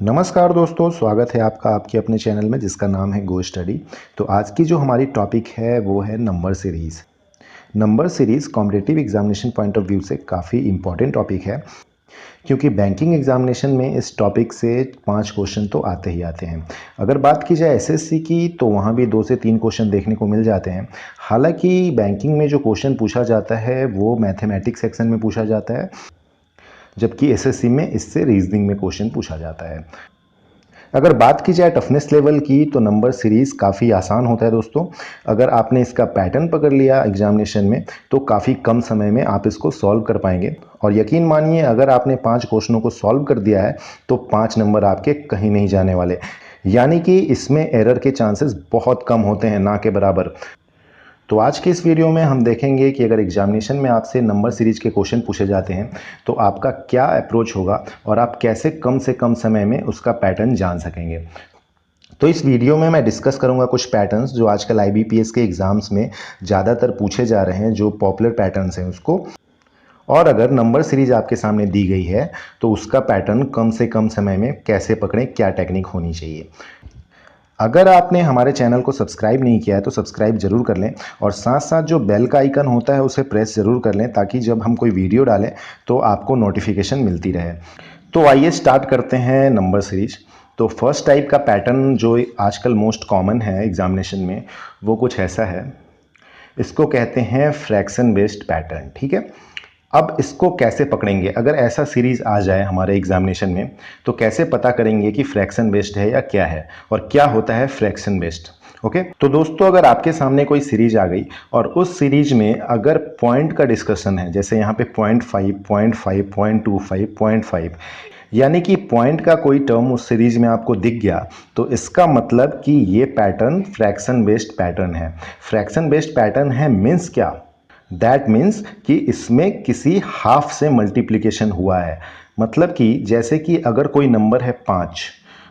नमस्कार दोस्तों, स्वागत है आपका आपके अपने चैनल में जिसका नाम है गो स्टडी। तो आज की जो हमारी टॉपिक है वो है number series. Number series competitive examination point of view से काफ़ी इंपॉर्टेंट टॉपिक है, क्योंकि बैंकिंग एग्जामिनेशन में इस टॉपिक से 5 क्वेश्चन तो आते ही आते हैं। अगर बात की जाए एसएससी की तो वहाँ भी 2 से 3 क्वेश्चन देखने को मिल जाते हैं। हालांकि बैंकिंग में जो क्वेश्चन पूछा जाता है वो मैथमेटिक्स सेक्शन में पूछा जाता है, जबकि एसएससी में इससे रीजनिंग में क्वेश्चन पूछा जाता है। अगर बात की जाए टफनेस लेवल की तो नंबर सीरीज़ काफ़ी आसान होता है दोस्तों। अगर आपने इसका पैटर्न पकड़ लिया एग्जामिनेशन में तो काफ़ी कम समय में आप इसको सॉल्व कर पाएंगे। और यकीन मानिए, अगर आपने 5 क्वेश्चनों को सॉल्व कर दिया है तो 5 नंबर आपके कहीं नहीं जाने वाले, यानी कि इसमें एरर के चांसेस बहुत कम होते हैं, ना के बराबर। तो आज के इस वीडियो में हम देखेंगे कि अगर एग्जामिनेशन में आपसे नंबर सीरीज के क्वेश्चन पूछे जाते हैं तो आपका क्या अप्रोच होगा और आप कैसे कम से कम समय में उसका पैटर्न जान सकेंगे। तो इस वीडियो में मैं डिस्कस करूंगा कुछ पैटर्न्स जो आजकल आईबीपीएस के एग्जाम्स में ज़्यादातर पूछे जा रहे हैं, जो पॉपुलर पैटर्न्स हैं उसको। और अगर नंबर सीरीज आपके सामने दी गई है तो उसका पैटर्न कम से कम समय में कैसे पकड़ें, क्या टेक्निक होनी चाहिए। अगर आपने हमारे चैनल को सब्सक्राइब नहीं किया है तो सब्सक्राइब जरूर कर लें, और साथ साथ जो बेल का आइकन होता है उसे प्रेस जरूर कर लें, ताकि जब हम कोई वीडियो डालें तो आपको नोटिफिकेशन मिलती रहे। तो आइए स्टार्ट करते हैं नंबर सीरीज। तो फर्स्ट टाइप का पैटर्न जो आजकल मोस्ट कॉमन है एग्जामिनेशन में वो कुछ ऐसा है। इसको कहते हैं फ्रैक्शन बेस्ड पैटर्न, ठीक है। अब इसको कैसे पकड़ेंगे, अगर ऐसा सीरीज आ जाए हमारे एग्जामिनेशन में तो कैसे पता करेंगे कि फ्रैक्शन बेस्ड है या क्या है, और क्या होता है फ्रैक्शन बेस्ड। ओके, तो दोस्तों अगर आपके सामने कोई सीरीज आ गई और उस सीरीज में अगर पॉइंट का डिस्कशन है, जैसे यहाँ पे 0.5, 0.5, 0.25, 0.5, यानी कि पॉइंट का कोई टर्म उस सीरीज में आपको दिख गया, तो इसका मतलब कि ये पैटर्न फ्रैक्शन बेस्ड पैटर्न है। फ्रैक्शन बेस्ड पैटर्न है मीन्स क्या, दैट मीन्स कि इसमें किसी हाफ से मल्टीप्लिकेशन हुआ है। मतलब कि जैसे कि अगर कोई नंबर है 5,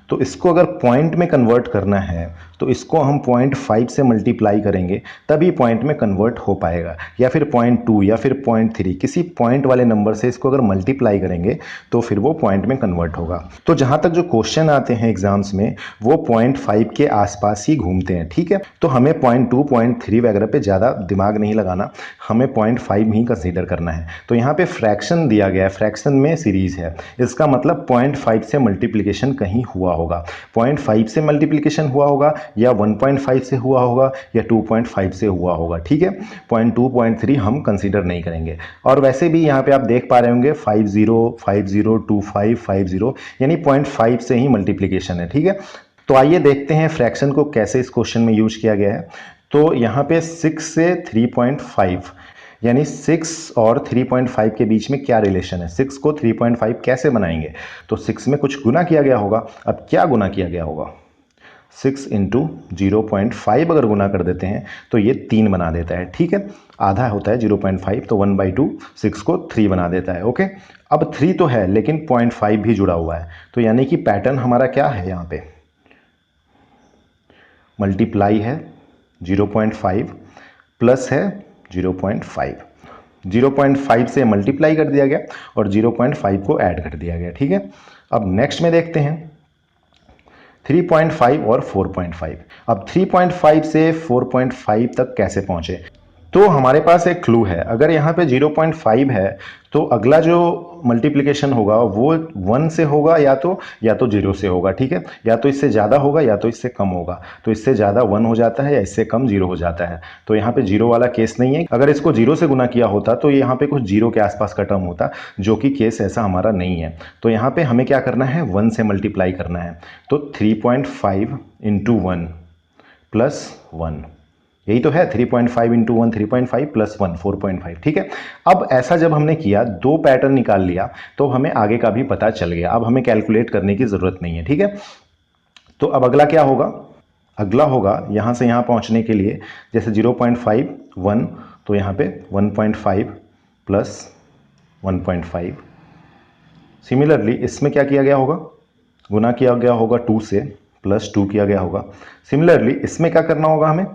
तो इसको अगर पॉइंट में कन्वर्ट करना है तो इसको हम 0.5 से मल्टीप्लाई करेंगे, तभी पॉइंट में कन्वर्ट हो पाएगा। या फिर 0.2 या फिर 0.3, किसी पॉइंट वाले नंबर से इसको अगर मल्टीप्लाई करेंगे तो फिर वो पॉइंट में कन्वर्ट होगा। तो जहाँ तक जो क्वेश्चन आते हैं एग्जाम्स में वो 0.5 के आसपास ही घूमते हैं, ठीक है। तो हमें 0.2, 0.3 वगैरह पे ज़्यादा दिमाग नहीं लगाना, हमें 0.5 ही कंसीडर करना है। तो यहाँ पे फ्रैक्शन दिया गया है, फ्रैक्शन में सीरीज है, इसका मतलब 0.5 से मल्टीप्लिकेशन कहीं हुआ होगा। 0.5 से मल्टीप्लिकेशन हुआ होगा, या 1.5 से हुआ होगा, या 2.5 से हुआ होगा, ठीक है। 0.2, 0.3 हम कंसीडर नहीं करेंगे। और वैसे भी यहाँ पे आप देख पा रहे होंगे 50, 50, 25, 50, यानी 0.5 से ही मल्टीप्लिकेशन है, ठीक है। तो आइए देखते हैं फ्रैक्शन को कैसे इस क्वेश्चन में यूज किया गया है। तो यहाँ पे 6 से 3.5, यानी 6 और 3.5 के बीच में क्या रिलेशन है, 6 को 3.5 कैसे बनाएंगे। तो 6 में कुछ गुना किया गया होगा। अब क्या गुना किया गया होगा, 6 इंटू 0.5 अगर गुना कर देते हैं तो ये 3 बना देता है, ठीक है। आधा होता है 0.5, तो 1/2 6 को 3 बना देता है। ओके, अब 3 तो है लेकिन 0.5 भी जुड़ा हुआ है, तो यानी कि पैटर्न हमारा क्या है, यहाँ पे मल्टीप्लाई है 0.5 प्लस है 0.5, 0.5 से मल्टीप्लाई कर दिया गया और 0.5 को ऐड कर दिया गया, ठीक है। अब नेक्स्ट में देखते हैं 3.5 और 4.5। अब 3.5 से 4.5 तक कैसे पहुंचे, तो हमारे पास एक क्लू है। अगर यहाँ पे 0.5 है तो अगला जो मल्टीप्लिकेशन होगा वो 1 से होगा, या तो 0 से होगा, ठीक है। या तो इससे ज़्यादा होगा या तो इससे कम होगा। तो इससे ज़्यादा 1 हो जाता है या इससे कम 0 हो जाता है। तो यहाँ पे 0 वाला केस नहीं है। अगर इसको 0 से गुना किया होता तो यहाँ पे कुछ 0 के आसपास का टर्म होता, जो कि केस ऐसा हमारा नहीं है। तो यहाँ पे हमें क्या करना है, 1 से मल्टीप्लाई करना है। तो 3.5 इंटू 1 प्लस 1, यही तो है। 3.5 इंटू 1 3.5 प्लस 1 4.5, ठीक है। अब ऐसा जब हमने किया, 2 पैटर्न निकाल लिया, तो हमें आगे का भी पता चल गया। अब हमें कैलकुलेट करने की ज़रूरत नहीं है, ठीक है। तो अब अगला क्या होगा, अगला होगा यहाँ से यहाँ पहुँचने के लिए, जैसे 0.5 1, तो यहाँ पे 1.5 प्लस 1.5। सिमिलरली इसमें क्या किया गया होगा, गुना किया गया होगा 2 से, प्लस 2 किया गया होगा। सिमिलरली इसमें क्या करना होगा, हमें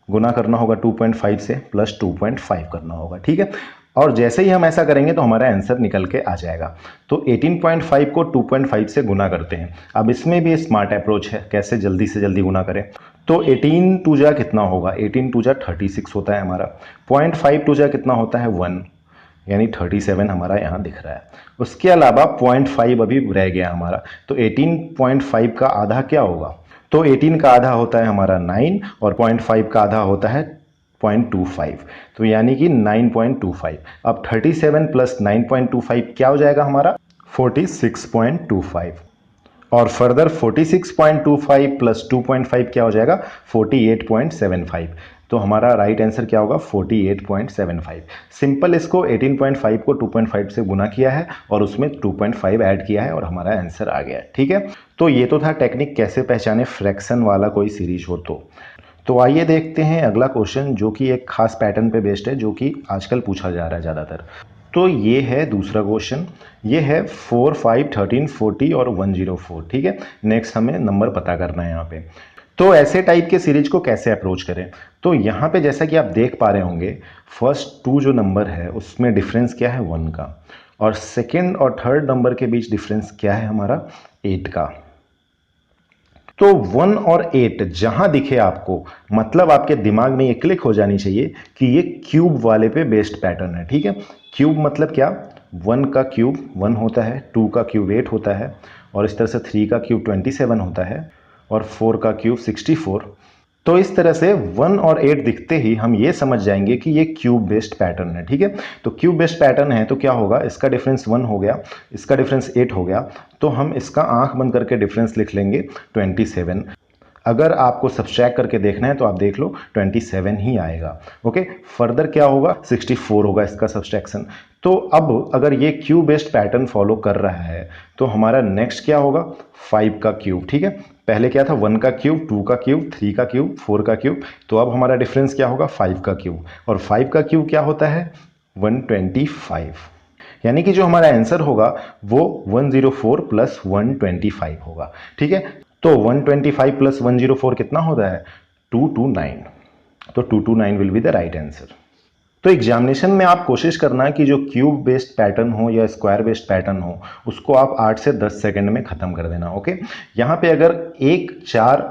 गुना करना होगा 2.5 से, प्लस 2.5 करना होगा, ठीक है। और जैसे ही हम ऐसा करेंगे तो हमारा आंसर निकल के आ जाएगा। तो 18.5 को 2.5 से गुना करते हैं। अब इसमें भी स्मार्ट अप्रोच है, कैसे जल्दी से जल्दी गुना करें। तो 18 टू जा कितना होगा, 18 टू जा 36 होता है हमारा। 0.5 टू जा कितना होता है 1, यानी 37 हमारा यहाँ दिख रहा है। उसके अलावा 0.5 अभी रह गया हमारा। तो 18.5 का आधा क्या होगा, तो 18 का आधा होता है हमारा 9 और 0.5 का आधा होता है 0.25, तो यानी कि 9.25। अब 37 प्लस 9.25 क्या हो जाएगा हमारा 46.25, और फर्दर 46.25 प्लस 2.5 क्या हो जाएगा 48.75। तो हमारा राइट आंसर क्या होगा 48.75। सिंपल इसको 18.5 को 2.5 से गुना किया है और उसमें 2.5 ऐड किया है और हमारा आंसर आ गया है। ठीक है, तो ये तो था टेक्निक कैसे पहचाने फ्रैक्शन वाला कोई सीरीज हो। तो आइए देखते हैं अगला क्वेश्चन, जो कि एक खास पैटर्न पे बेस्ड है, जो कि आजकल पूछा जा रहा है ज़्यादातर। तो ये है दूसरा क्वेश्चन, ये है 4, 5, 13, 40 और 104। ठीक है, नेक्स्ट हमें नंबर पता करना है यहाँ पे। तो ऐसे टाइप के सीरीज को कैसे अप्रोच करें, तो यहाँ पे जैसा कि आप देख पा रहे होंगे, फर्स्ट 2 जो नंबर है उसमें डिफरेंस क्या है 1 का, और सेकेंड और थर्ड नंबर के बीच डिफरेंस क्या है हमारा 8 का। तो 1 और 8 जहां दिखे आपको, मतलब आपके दिमाग में ये क्लिक हो जानी चाहिए कि ये क्यूब वाले पे बेस्ड पैटर्न है। ठीक है, क्यूब मतलब क्या, 1 का क्यूब 1 होता है, 2 का क्यूब 8 होता है, और इस तरह से 3 का क्यूब 27 होता है, और 4 का क्यूब 64। तो इस तरह से 1 और 8 दिखते ही हम ये समझ जाएंगे कि ये क्यूब बेस्ड पैटर्न है। ठीक है, तो क्यूब बेस्ड पैटर्न है तो क्या होगा, इसका डिफरेंस 1 हो गया, इसका डिफरेंस 8 हो गया, तो हम इसका आंख बंद करके डिफरेंस लिख लेंगे 27। अगर आपको सब्सट्रैक्ट करके देखना है तो आप देख लो 27 ही आएगा। ओके, फर्दर क्या होगा 64 होगा इसका सब्सट्रैक्शन। तो अब अगर ये क्यूब बेस्ड पैटर्न फॉलो कर रहा है तो हमारा नेक्स्ट क्या होगा 5 का क्यूब। ठीक है, पहले क्या था 1 का क्यूब, 2 का क्यूब, 3 का क्यूब, 4 का क्यूब, तो अब हमारा डिफरेंस क्या होगा 5 का क्यूब, और 5 का क्यूब क्या होता है 125, यानी कि जो हमारा आंसर होगा वो 104 प्लस 125 होगा। ठीक है, तो 125 प्लस 104 कितना होता है 229, तो 229 will be the right answer. तो एग्जामिनेशन में आप कोशिश करना कि जो क्यूब बेस्ड पैटर्न हो या स्क्वायर बेस्ड पैटर्न हो उसको आप 8 से 10 सेकंड में खत्म कर देना। ओके, यहाँ पे अगर 1, 4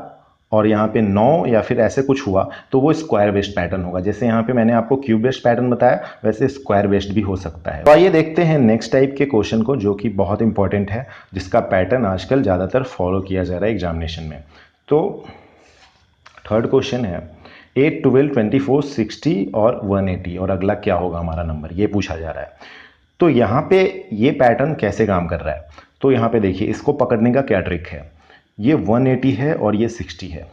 और यहाँ पे 9 या फिर ऐसे कुछ हुआ तो वो स्क्वायर बेस्ड पैटर्न होगा। जैसे यहाँ पे मैंने आपको क्यूब बेस्ड पैटर्न बताया, वैसे स्क्वायर बेस्ड भी हो सकता है। तो आइए देखते हैं नेक्स्ट टाइप के क्वेश्चन को, जो कि बहुत इंपॉर्टेंट है, जिसका पैटर्न आजकल ज़्यादातर फॉलो किया जा रहा है एग्जामिनेशन में। तो थर्ड क्वेश्चन है 8, 12, 24, 60 और 180, और अगला क्या होगा हमारा नंबर, ये पूछा जा रहा है। तो यहाँ पे ये पैटर्न कैसे काम कर रहा है, तो यहाँ पे देखिए इसको पकड़ने का क्या ट्रिक है। ये 180 है और ये 60 है।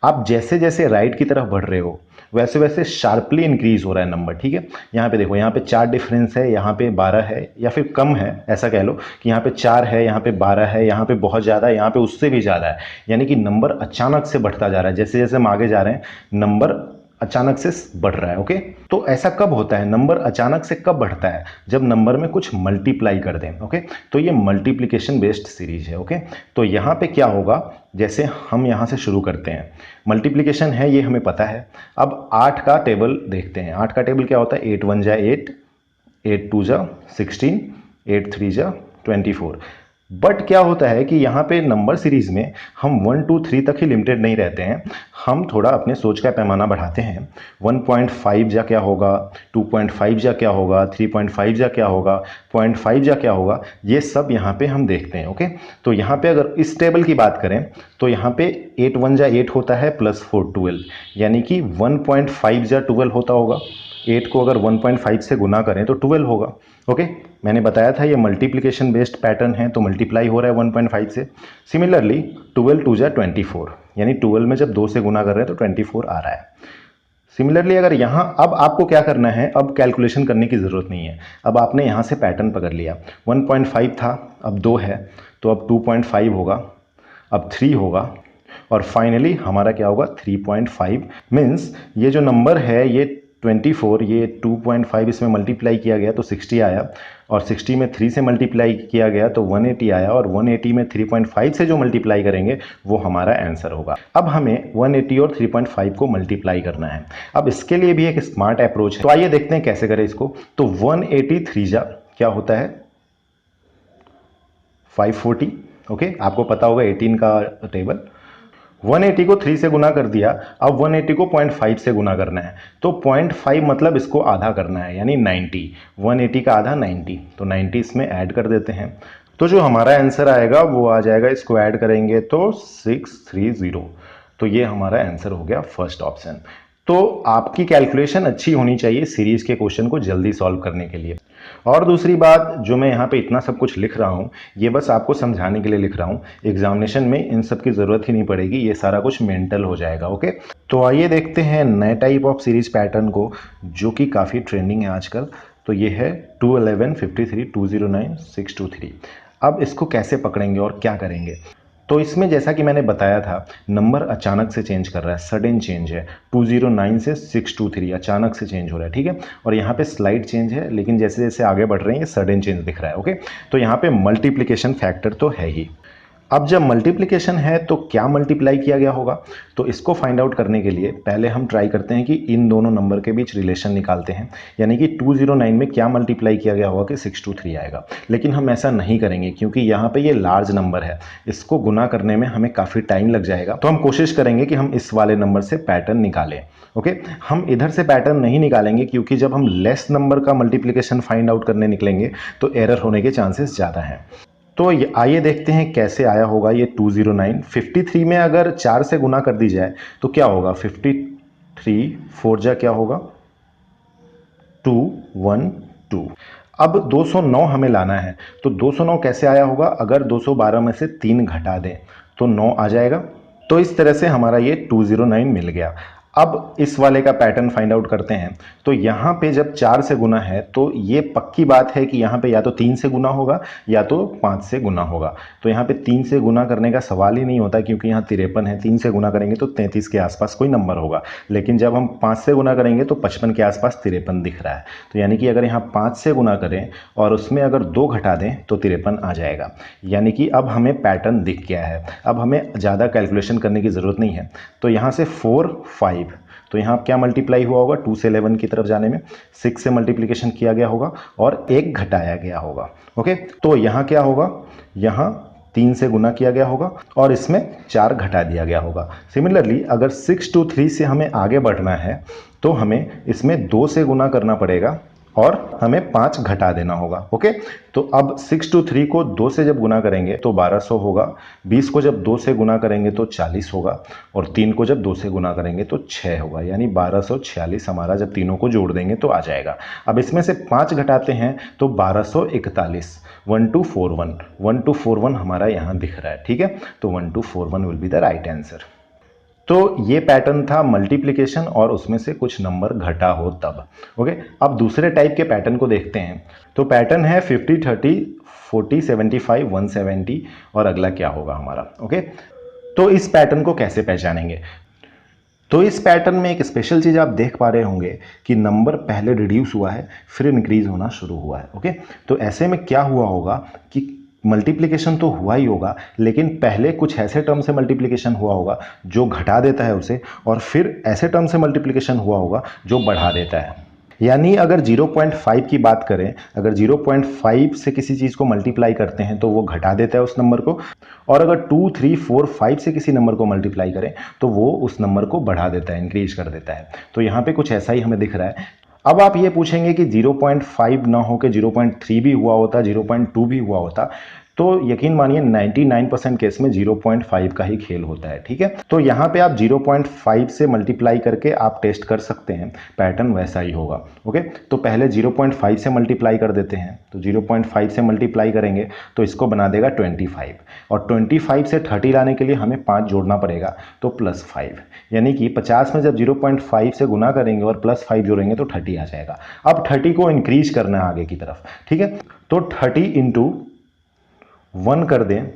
आप जैसे जैसे राइट की तरफ बढ़ रहे हो वैसे वैसे शार्पली इंक्रीज हो रहा है नंबर। ठीक है, यहाँ पे देखो, यहाँ पे 4 डिफरेंस है, यहाँ पे 12 है, या फिर कम है, ऐसा कह लो कि यहाँ पे 4 है, यहाँ पे 12 है, यहाँ पे बहुत ज़्यादा है, यहाँ पे उससे भी ज़्यादा है। यानी कि नंबर अचानक से बढ़ता जा रहा है, जैसे जैसे हम आगे जा रहे हैं नंबर अचानक से बढ़ रहा है। ओके, तो ऐसा कब होता है, नंबर अचानक से कब बढ़ता है, जब नंबर में कुछ मल्टीप्लाई कर दें। ओके, तो ये मल्टीप्लिकेशन बेस्ड सीरीज है। ओके, तो यहाँ पे क्या होगा, जैसे हम यहाँ से शुरू करते हैं, मल्टीप्लिकेशन है ये हमें पता है। अब 8 का टेबल देखते हैं। 8 का टेबल क्या होता है, 8 1 जा 8, 8 2 जा 16, 8 3 जा 24। बट क्या होता है कि यहाँ पे नंबर सीरीज में हम 1 2 3 तक ही लिमिटेड नहीं रहते हैं, हम थोड़ा अपने सोच का पैमाना बढ़ाते हैं। 1.5 जा क्या होगा, 2.5 जा क्या होगा, 3.5 जा क्या होगा, 0.5 जा क्या होगा, ये सब यहाँ पे हम देखते हैं। ओके, तो यहाँ पे अगर इस टेबल की बात करें तो यहाँ पे 8 1 जा 8 होता है प्लस 4 12, यानी कि 1.5 जा 12 होता होगा। 8 को अगर 1.5 से गुना करें तो 12 होगा। ओके, मैंने बताया था ये मल्टीप्लिकेशन बेस्ड पैटर्न है, तो मल्टीप्लाई हो रहा है 1.5 से। सिमिलरली 12 2 जा 24, यानी 12 में जब 2 से गुना कर रहे हैं तो 24 आ रहा है। सिमिलरली अगर यहाँ अब आपको क्या करना है, अब कैलकुलेशन करने की ज़रूरत नहीं है, अब आपने यहाँ से पैटर्न पकड़ लिया। 1.5 था, अब 2 है, तो अब 2.5 होगा, अब 3 होगा, और फाइनली हमारा क्या होगा 3.5। मीन्स ये जो नंबर है ये 24, ये 2.5 इसमें मल्टीप्लाई किया गया तो 60 आया, और 60 में 3 से मल्टीप्लाई किया गया तो 180 आया, और 180 में 3.5 से जो मल्टीप्लाई करेंगे वो हमारा आंसर होगा। अब हमें 180 और 3.5 को मल्टीप्लाई करना है। अब इसके लिए भी एक स्मार्ट अप्रोच है, तो आइए देखते हैं कैसे करें इसको। तो 180 3 क्या होता है 540, ओके, आपको पता होगा 18 का टेबल। 180 को 3 से गुना कर दिया, अब 180 को 0.5 से गुना करना है, तो 0.5 मतलब इसको आधा करना है, यानी 90। 180 का आधा 90, तो 90 इसमें ऐड कर देते हैं, तो जो हमारा आंसर आएगा वो आ जाएगा, इसको ऐड करेंगे तो 630। तो ये हमारा आंसर हो गया फर्स्ट ऑप्शन। तो आपकी कैलकुलेशन अच्छी होनी चाहिए सीरीज के क्वेश्चन को जल्दी सॉल्व करने के लिए। और दूसरी बात, जो मैं यहाँ पे इतना सब कुछ लिख रहा हूँ ये बस आपको समझाने के लिए लिख रहा हूँ, एग्जामिनेशन में इन सब की ज़रूरत ही नहीं पड़ेगी, ये सारा कुछ मेंटल हो जाएगा। ओके, तो आइए देखते हैं नए टाइप ऑफ सीरीज पैटर्न को जो कि काफ़ी ट्रेंडिंग है आजकल। तो ये है 211 53 209 623। अब इसको कैसे पकड़ेंगे और क्या करेंगे। तो इसमें जैसा कि मैंने बताया था, नंबर अचानक से चेंज कर रहा है, सडन चेंज है, 209 से 623 अचानक से चेंज हो रहा है, ठीक है। और यहाँ पे स्लाइड चेंज है, लेकिन जैसे जैसे आगे बढ़ रहे हैं ये सडन चेंज दिख रहा है। ओके, तो यहाँ पे मल्टीप्लिकेशन फैक्टर तो है ही। अब जब मल्टीप्लिकेशन है तो क्या मल्टीप्लाई किया गया होगा, तो इसको फाइंड आउट करने के लिए पहले हम ट्राई करते हैं कि इन दोनों नंबर के बीच रिलेशन निकालते हैं, यानी कि 209 में क्या मल्टीप्लाई किया गया होगा कि 623 आएगा। लेकिन हम ऐसा नहीं करेंगे क्योंकि यहाँ पे ये लार्ज नंबर है, इसको गुना करने में हमें काफ़ी टाइम लग जाएगा। तो हम कोशिश करेंगे कि हम इस वाले नंबर से पैटर्न निकालें। ओके, हम इधर से पैटर्न नहीं निकालेंगे क्योंकि जब हम लेस नंबर का मल्टीप्लिकेशन फाइंड आउट करने निकलेंगे तो एरर होने के चांसेस ज़्यादा हैं। तो आइए देखते हैं कैसे आया होगा ये 209। 53 में अगर 4 से गुना कर दी जाए तो क्या होगा, 53 4 क्या होगा 212। अब 209 हमें लाना है, तो 209 कैसे आया होगा, अगर 212 में से 3 घटा दें तो 9 आ जाएगा। तो इस तरह से हमारा ये 209 मिल गया। अब इस वाले का पैटर्न फाइंड आउट करते हैं। तो यहाँ पे जब 4 से गुना है तो ये पक्की बात है कि यहाँ पे या तो 3 से गुना होगा या तो 5 से गुना होगा। तो यहाँ पे 3 से गुना करने का सवाल ही नहीं होता क्योंकि यहाँ 53 है, 3 से गुना करेंगे तो 33 के आसपास कोई नंबर होगा। लेकिन जब हम 5 से गुना करेंगे तो 55 के आसपास 53 दिख रहा है। तो यानी कि अगर यहाँ 5 से गुना करें और उसमें अगर 2 घटा दें तो 53 आ जाएगा। यानी कि अब हमें पैटर्न दिख गया है, अब हमें ज़्यादा कैलकुलेशन करने की ज़रूरत नहीं है। तो यहाँ से 4 5, तो यहाँ क्या मल्टीप्लाई हुआ होगा, 2 से 11 की तरफ जाने में 6 से मल्टीप्लिकेशन किया गया होगा और 1 घटाया गया होगा। ओके, तो यहाँ क्या होगा, यहाँ 3 से गुना किया गया होगा और इसमें 4 घटा दिया गया होगा। सिमिलरली अगर 623 से हमें आगे बढ़ना है तो हमें इसमें 2 से गुना करना पड़ेगा और हमें 5 घटा देना होगा। ओके, तो अब 623 को 2 से जब गुना करेंगे तो 1200 होगा, 20 को जब 2 से गुना करेंगे तो 40 होगा और 3 को जब 2 से गुना करेंगे तो 6 होगा, यानी 1246 हमारा जब तीनों को जोड़ देंगे तो आ जाएगा। अब इसमें से 5 घटाते हैं तो 1241, 1241 हमारा यहाँ दिख रहा है, ठीक है। तो 1241 will be the right answer. तो ये पैटर्न था मल्टीप्लिकेशन और उसमें से कुछ नंबर घटा हो तब। ओके, अब दूसरे टाइप के पैटर्न को देखते हैं। तो पैटर्न है 50 30 40 75 170 और अगला क्या होगा हमारा। ओके, तो इस पैटर्न को कैसे पहचानेंगे। तो इस पैटर्न में एक स्पेशल चीज़ आप देख पा रहे होंगे कि नंबर पहले रिड्यूस हुआ है फिर इंक्रीज होना शुरू हुआ है। ओके, तो ऐसे में क्या हुआ होगा कि मल्टीप्लिकेशन तो हुआ ही होगा लेकिन पहले कुछ ऐसे टर्म से मल्टीप्लिकेशन हुआ होगा जो घटा देता है उसे, और फिर ऐसे टर्म से मल्टीप्लिकेशन हुआ होगा जो बढ़ा देता है। यानी अगर 0.5 की बात करें, अगर 0.5 से किसी चीज़ को मल्टीप्लाई करते हैं तो वो घटा देता है उस नंबर को, और अगर 2 3 4 5 से किसी नंबर को मल्टीप्लाई करें तो वो उस नंबर को बढ़ा देता है, इंक्रीज कर देता है। तो यहाँ पे कुछ ऐसा ही हमें दिख रहा है। अब आप ये पूछेंगे कि 0.5 ना हो के 0.3 भी हुआ होता, 0.2 भी हुआ होता, तो यकीन मानिए 99% केस में 0.5 का ही खेल होता है, ठीक है। तो यहाँ पे आप 0.5 से मल्टीप्लाई करके आप टेस्ट कर सकते हैं, पैटर्न वैसा ही होगा। ओके, तो पहले 0.5 से मल्टीप्लाई कर देते हैं, तो 0.5 से मल्टीप्लाई करेंगे तो इसको बना देगा 25, और 25 से 30 लाने के लिए हमें 5 जोड़ना पड़ेगा तो +5, यानी कि 50 में जब 0.5 से गुना करेंगे और +5 जोड़ेंगे तो 30 आ जाएगा। अब 30 को इंक्रीज करना है आगे की तरफ, ठीक है। तो 30 × 1 कर दें,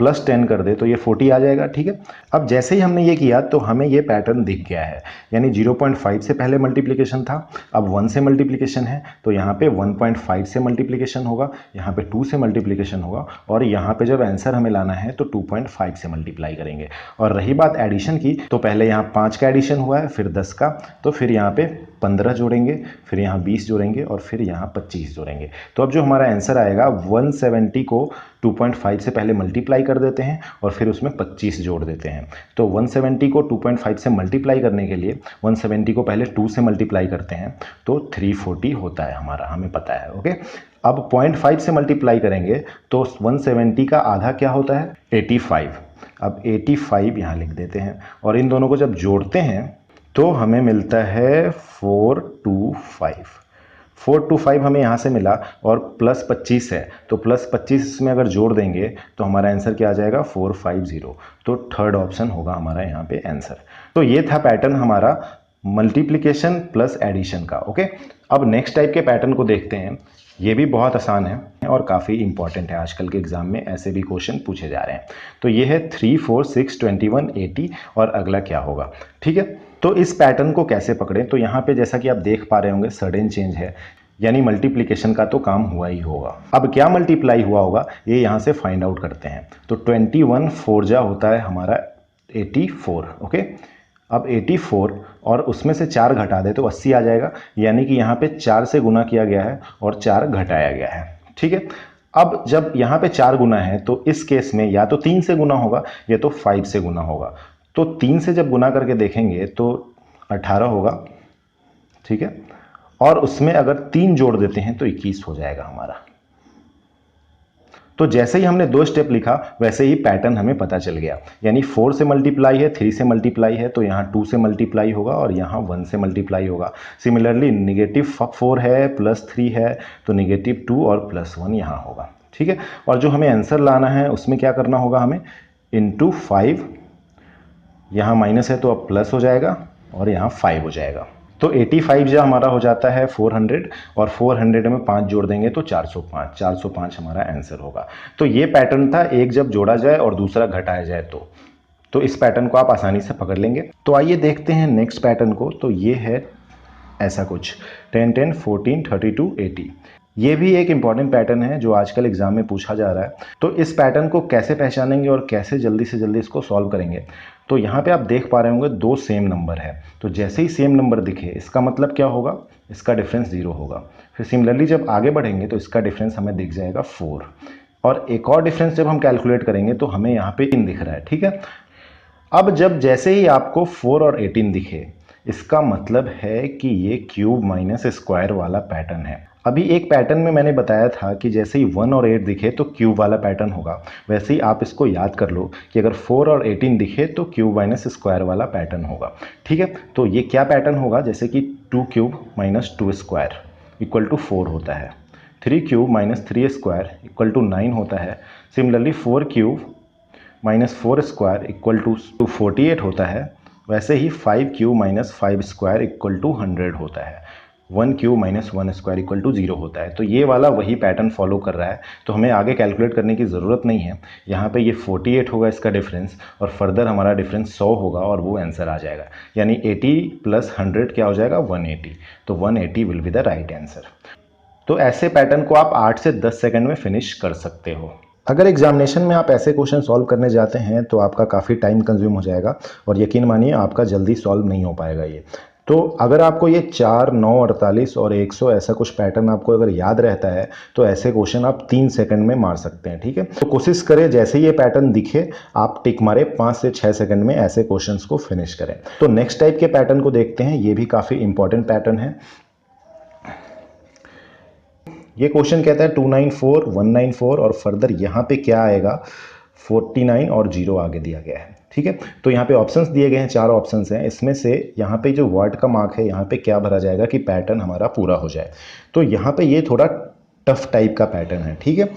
प्लस 10 कर दे तो ये 40 आ जाएगा। ठीक है, अब जैसे ही हमने ये किया तो हमें ये पैटर्न दिख गया है, यानी 0.5 से पहले मल्टीप्लिकेशन था, अब 1 से मल्टीप्लिकेशन है, तो यहाँ पे 1.5 से मल्टीप्लिकेशन होगा, यहाँ पे 2 से मल्टीप्लिकेशन होगा, और यहाँ पे जब आंसर हमें लाना है तो 2.5 से मल्टीप्लाई करेंगे। और रही बात एडिशन की, तो पहले यहाँ 5 का एडिशन हुआ है, फिर 10 का, तो फिर यहाँ पे 15 जोड़ेंगे, फिर यहाँ 20 जोड़ेंगे, और फिर यहाँ 25 जोड़ेंगे। तो अब जो हमारा आंसर आएगा 170 को 2.5 से पहले मल्टीप्लाई कर देते हैं और फिर उसमें 25 जोड़ देते हैं। तो 170 को 2.5 से मल्टीप्लाई करने के लिए 170 को पहले 2 से मल्टीप्लाई करते हैं तो 340 होता है हमारा, हमें पता है। ओके, अब 0.5 से मल्टीप्लाई करेंगे तो 170 का आधा क्या होता है, 85। अब 85 यहाँ लिख देते हैं, और इन दोनों को जब जोड़ते हैं तो हमें मिलता है 425। 425 हमें यहाँ से मिला, और प्लस 25 है तो प्लस 25 में अगर जोड़ देंगे तो हमारा आंसर क्या आ जाएगा, 450। तो थर्ड ऑप्शन होगा हमारा यहाँ पे आंसर। तो ये था पैटर्न हमारा मल्टीप्लिकेशन प्लस एडिशन का। ओके, अब नेक्स्ट टाइप के पैटर्न को देखते हैं। ये भी बहुत आसान है और काफ़ी इंपॉर्टेंट है, आजकल के एग्जाम में ऐसे भी क्वेश्चन पूछे जा रहे हैं। तो ये है 3, 4, 6, 21, 80, और अगला क्या होगा। ठीक है, तो इस पैटर्न को कैसे पकड़ें, तो यहाँ पे जैसा कि आप देख पा रहे होंगे सडन चेंज है, यानी मल्टीप्लिकेशन का तो काम हुआ ही होगा। अब क्या मल्टीप्लाई हुआ होगा ये यहाँ से फाइंड आउट करते हैं। तो 21 4 जा होता है हमारा 84। ओके, अब 84 और उसमें से 4 घटा दे तो 80 आ जाएगा, यानी कि यहाँ पे 4 से गुना किया गया है और 4 घटाया गया है। ठीक है, अब जब यहाँ पे 4 गुना है तो इस केस में या तो 3 से गुना होगा या तो 5 से गुना होगा। तो 3 से जब गुना करके देखेंगे तो 18 होगा। ठीक है, और उसमें अगर 3 जोड़ देते हैं तो 21 हो जाएगा हमारा। तो जैसे ही हमने 2 स्टेप लिखा वैसे ही पैटर्न हमें पता चल गया, यानी 4 से मल्टीप्लाई है, 3 से मल्टीप्लाई है, तो यहाँ 2 से मल्टीप्लाई होगा और यहाँ 1 से मल्टीप्लाई होगा। सिमिलरली -4 है, +3 है, तो -2 और +1 यहाँ होगा। ठीक है, और जो हमें आंसर लाना है उसमें क्या करना होगा, हमें इंटू 5, यहाँ माइनस है तो अब प्लस हो जाएगा और यहाँ 5 हो जाएगा। तो 85 जो हमारा हो जाता है 400, और 400 में 5 जोड़ देंगे तो 405। 405 हमारा आंसर होगा। तो ये पैटर्न था, एक जब जोड़ा जाए और दूसरा घटाया जाए तो इस पैटर्न को आप आसानी से पकड़ लेंगे। तो आइए देखते हैं नेक्स्ट पैटर्न को। तो ये है ऐसा कुछ 10, 10, 14, 32, 80। ये भी एक इंपॉर्टेंट पैटर्न है जो आजकल एग्जाम में पूछा जा रहा है। तो इस पैटर्न को कैसे पहचानेंगे और कैसे जल्दी से जल्दी इसको सॉल्व करेंगे, तो यहाँ पे आप देख पा रहे होंगे 2 सेम नंबर है। तो जैसे ही सेम नंबर दिखे इसका मतलब क्या होगा, इसका डिफरेंस 0 होगा। फिर सिमिलरली जब आगे बढ़ेंगे तो इसका डिफरेंस हमें दिख जाएगा 4, और एक और डिफरेंस जब हम कैलकुलेट करेंगे तो हमें यहाँ पे 3 दिख रहा है। ठीक है, अब जब जैसे ही आपको 4 और 18 दिखे इसका मतलब है कि ये क्यूब माइनस स्क्वायर वाला पैटर्न है। अभी एक पैटर्न में मैंने बताया था कि जैसे ही 1 और 8 दिखे तो क्यूब वाला पैटर्न होगा, वैसे ही आप इसको याद कर लो कि अगर 4 और 18 दिखे तो क्यूब माइनस स्क्वायर वाला पैटर्न होगा। ठीक है, तो ये क्या पैटर्न होगा, जैसे कि 2 cube minus 2 square equal to 4 होता है, 3 cube minus 3 square equal to 9 होता है। Similarly 4 cube minus 4 square equal to 48 होता है। वैसे ही 5 cube minus 5 square equal to 100 होता है। 1 cube minus 1 square equal to 0 होता है। तो ये वाला वही पैटर्न फॉलो कर रहा है, तो हमें आगे कैलकुलेट करने की ज़रूरत नहीं है। यहाँ पे ये 48 होगा इसका डिफरेंस, और फर्दर हमारा डिफरेंस 100 होगा और वो आंसर आ जाएगा, यानी 80 + 100 क्या हो जाएगा, 180। तो 180 will be the right answer. तो ऐसे पैटर्न को आप 8 से 10 सेकेंड में फिनिश कर सकते हो। अगर एग्जामिनेशन में आप ऐसे क्वेश्चन सॉल्व करने जाते हैं तो आपका काफ़ी टाइम कंज्यूम हो जाएगा, और यकीन मानिए आपका जल्दी सॉल्व नहीं हो पाएगा ये। तो अगर आपको ये 4, 9, 48 और 100 ऐसा कुछ पैटर्न आपको अगर याद रहता है तो ऐसे क्वेश्चन आप 3 सेकंड में मार सकते हैं। ठीक है, तो कोशिश करें जैसे ये पैटर्न दिखे आप टिक मारे, 5 से 6 सेकंड में ऐसे क्वेश्चंस को फिनिश करें। तो नेक्स्ट टाइप के पैटर्न को देखते हैं, ये भी काफ़ी इंपॉर्टेंट पैटर्न है। ये क्वेश्चन कहता है 294, 194 और फर्दर यहाँ पे क्या आएगा, 49 और 0 आगे दिया गया है। ठीक है, तो यहाँ पे ऑप्शंस दिए गए हैं, 4 ऑप्शंस हैं। इसमें से यहाँ पे जो वर्ड का मार्क है यहाँ पे क्या भरा जाएगा कि पैटर्न हमारा पूरा हो जाए। तो यहाँ पे ये थोड़ा टफ टाइप का पैटर्न है। ठीक है,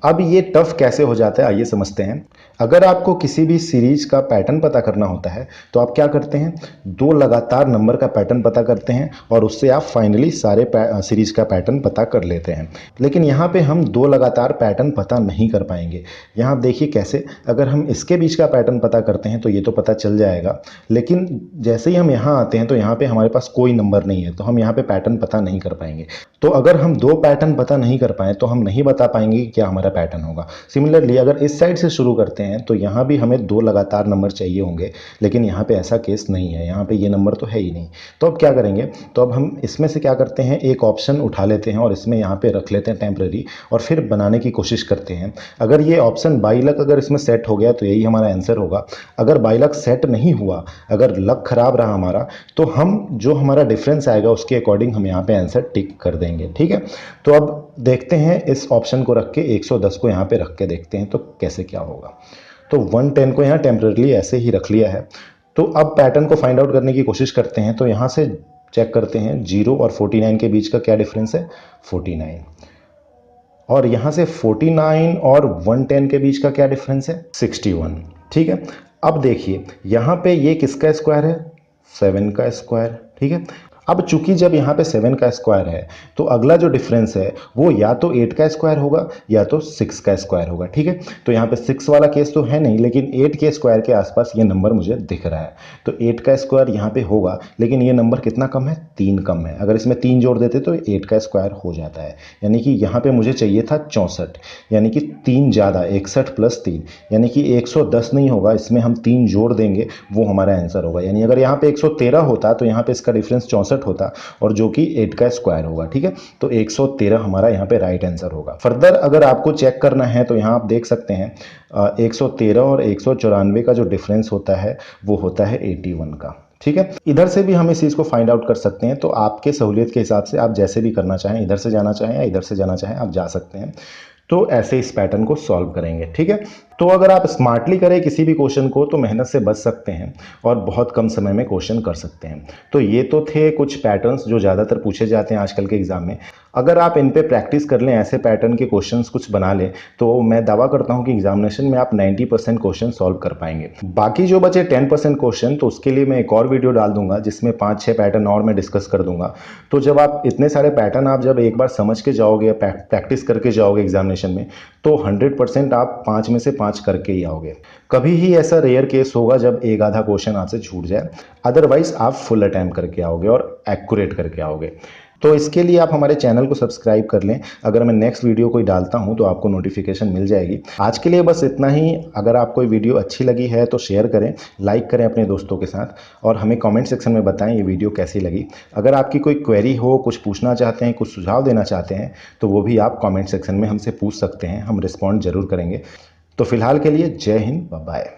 अब ये टफ कैसे हो जाता है आइए समझते हैं। अगर आपको किसी भी सीरीज का पैटर्न पता करना होता है तो आप क्या करते हैं, दो लगातार नंबर का पैटर्न पता करते हैं और उससे आप फाइनली सारे सीरीज का पैटर्न पता कर लेते हैं। लेकिन यहाँ पे हम दो लगातार पैटर्न पता नहीं कर पाएंगे। यहाँ देखिए कैसे, अगर हम इसके बीच का पैटर्न पता करते हैं तो ये तो पता चल जाएगा, लेकिन जैसे ही हम यहाँ आते हैं तो यहाँ पे हमारे पास कोई नंबर नहीं है, तो हम यहाँ पे पैटर्न पता नहीं कर पाएंगे। तो अगर हम दो पैटर्न पता नहीं कर पाए तो हम नहीं बता पाएंगे कि क्या हमारा पैटर्न होगा। सिमिलरली अगर इस साइड से शुरू करते हैं तो यहाँ भी हमें दो लगातार नंबर चाहिए होंगे, लेकिन यहाँ पे ऐसा केस नहीं है, यहाँ पे ये नंबर तो है ही नहीं। तो अब क्या करेंगे, तो अब हम इसमें से क्या करते हैं, एक ऑप्शन उठा लेते हैं और इसमें यहाँ पे रख लेते हैं टेम्परेरी, और फिर बनाने की कोशिश करते हैं। अगर ये ऑप्शन बाई लक अगर इसमें सेट हो गया तो यही हमारा आंसर होगा। अगर बाई लक सेट नहीं हुआ, अगर लक खराब रहा हमारा, तो हम जो हमारा डिफरेंस आएगा उसके अकॉर्डिंग हम यहाँ पे आंसर टिक कर देंगे। ठीक है, तो अब देखते हैं इस ऑप्शन को रख के 110 को यहाँ पे रख के देखते हैं तो कैसे क्या होगा। तो 110 को यहाँ टेम्परेरी ऐसे ही रख लिया है। तो अब पैटर्न को फाइंड आउट करने की कोशिश करते हैं। तो यहाँ से चेक करते हैं 0 और 49 के बीच का क्या डिफरेंस है, 49। और यहाँ से 49 और 110 के बीच का क्या डिफरेंस है, 61। ठीक है, अब देखिए यहाँ पे ये किसका स्क्वायर है, 7 का स्क्वायर। ठीक है, अब चूंकि जब यहाँ पे 7 का स्क्वायर है तो अगला जो डिफरेंस है वो या तो 8 का स्क्वायर होगा या तो 6 का स्क्वायर होगा। ठीक है, तो यहाँ पे 6 वाला केस तो है नहीं, लेकिन 8 के स्क्वायर के आसपास ये नंबर मुझे दिख रहा है। तो 8 का स्क्वायर यहाँ पे होगा, लेकिन ये नंबर कितना कम है, 3 कम है। अगर इसमें 3 जोड़ देते तो 8 का स्क्वायर हो जाता है, यानी कि यहाँ पे मुझे चाहिए था 64, यानी कि 3 ज़्यादा, 61 प्लस 3, यानी कि 110 नहीं होगा, इसमें हम 3 जोड़ देंगे, वो हमारा आंसर होगा। यानी अगर यहाँ पे 113 होता तो यहाँ पे इसका डिफरेंस 64 होता, और जो कि 8 का स्क्वायर होगा। ठीक है, तो 113 हमारा यहाँ पे राइट आंसर होगा। फर्दर अगर आपको चेक करना है तो यहाँ आप देख सकते हैं 113 और 194 का जो डिफरेंस होता है वो होता है 81 का। ठीक है, इधर से भी हम इस चीज़ को फाइंड आउट कर सकते हैं। तो आपके सहूलियत के हिसाब से आप जैसे भी करना चाहें, इधर से जाना चाहें या इधर से जाना चाहें, आप जा सकते हैं। तो ऐसे इस पैटर्न को सॉल्व करेंगे। ठीक है, तो अगर आप स्मार्टली करें किसी भी क्वेश्चन को तो मेहनत से बच सकते हैं और बहुत कम समय में क्वेश्चन कर सकते हैं। तो ये तो थे कुछ पैटर्न्स जो ज़्यादातर पूछे जाते हैं आजकल के एग्जाम में। अगर आप इन पे प्रैक्टिस कर लें, ऐसे पैटर्न के क्वेश्चंस कुछ बना लें, तो मैं दावा करता हूं कि एग्जामिनेशन में आप 90% क्वेश्चन सॉल्व कर पाएंगे। बाकी जो बचे 10% क्वेश्चन, तो उसके लिए मैं एक और वीडियो डाल दूंगा जिसमें 5-6 पैटर्न और मैं डिस्कस कर दूंगा। तो जब आप इतने सारे पैटर्न आप जब एक बार समझ के जाओगे, प्रैक्टिस करके जाओगे एग्जामिनेशन में, तो 100% आप 5 में से 5 करके ही आओगे। कभी ही ऐसा रेयर केस होगा जब एक आधा क्वेश्चन आपसे छूट जाए, अदरवाइज आप फुल अटेम्प्ट करके आओगे और एक्यूरेट करके आओगे। तो इसके लिए आप हमारे चैनल को सब्सक्राइब कर लें। अगर मैं नेक्स्ट वीडियो कोई डालता हूं तो आपको नोटिफिकेशन मिल जाएगी। आज के लिए बस इतना ही। अगर आपको ये वीडियो अच्छी लगी है तो शेयर करें, लाइक करें अपने दोस्तों के साथ, और हमें कमेंट सेक्शन में बताएं ये वीडियो कैसी लगी। अगर आपकी कोई क्वेरी हो, कुछ पूछना चाहते हैं, कुछ सुझाव देना चाहते हैं, तो वो भी आप कमेंट सेक्शन में हमसे पूछ सकते हैं, हम रिस्पॉन्ड जरूर करेंगे। तो फिलहाल के लिए जय हिंद, बाय।